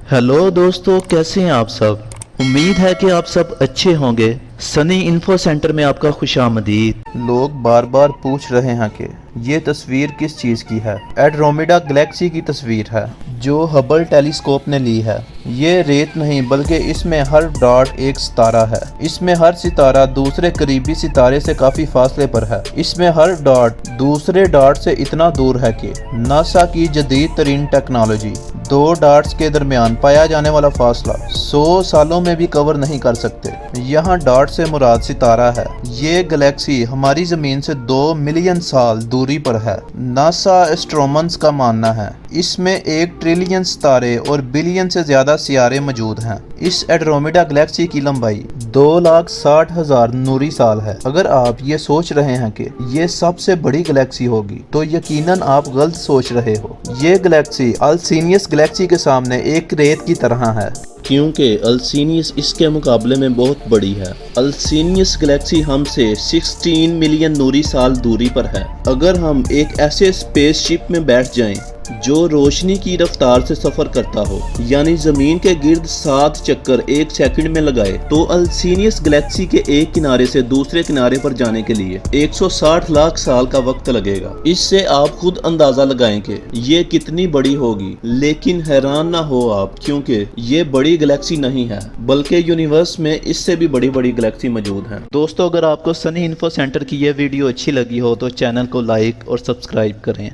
Hello दोस्तों, कैसे हैं आप सब। उम्मीद है कि आप सब अच्छे होंगे। सनी इन्फो सेंटर में आपका खुशामदीद। लोग बार बार पूछ रहे हैं कि ये तस्वीर किस चीज़ की है। एंड्रोमेडा गैलेक्सी की तस्वीर है जो हबल टेलीस्कोप ने ली है। ये रेत नहीं बल्कि इसमें हर डॉट एक सितारा है। इसमें हर सितारा दूसरे करीबी सितारे से काफ़ी फासले पर है। इसमें हर डॉट दूसरे डॉट से इतना दूर है कि नासा की जदीद तरीन टेक्नोलॉजी दो डॉट्स के दरमियान पाया जाने वाला फासला 100 सालों में भी कवर नहीं कर सकते। यहाँ डॉट से मुराद सितारा है। ये गैलेक्सी हमारी जमीन से 2 मिलियन साल दूरी पर है। नासा एस्ट्रोनॉमर्स का मानना है इसमें 1 ट्रिलियन सितारे और बिलियन से ज्यादा सियारे मौजूद हैं। इस एंड्रोमेडा गैलेक्सी की लंबाई 2,60,000 नूरी साल है। अगर आप ये सोच रहे हैं कि ये सबसे बड़ी गैलेक्सी होगी तो यकीनन आप गलत सोच रहे हो। ये गैलेक्सी अल्सीनियस गैलेक्सी के सामने एक रेत की तरह है, क्योंकि अल्सीनियस इसके मुकाबले में बहुत बड़ी है। अल्सीनियस गैलेक्सी हमसे 16 मिलियन नूरी साल दूरी पर है। अगर हम एक ऐसे स्पेसशिप में बैठ जाएं जो रोशनी की रफ्तार से सफर करता हो, यानी जमीन के गिर्द 7 चक्कर 1 सेकंड में लगाए, तो अल्सीनियस गैलेक्सी के एक किनारे से दूसरे किनारे पर जाने के लिए 160 लाख साल का वक्त लगेगा। इससे आप खुद अंदाजा लगाएं कि ये कितनी बड़ी होगी। लेकिन हैरान ना हो आप, क्योंकि ये बड़ी गैलेक्सी नहीं है बल्कि यूनिवर्स में इससे भी बड़ी बड़ी गैलेक्सी मौजूद हैं। दोस्तों, अगर आपको सनी इन्फो सेंटर की यह वीडियो अच्छी लगी हो तो चैनल को लाइक और सब्सक्राइब करें।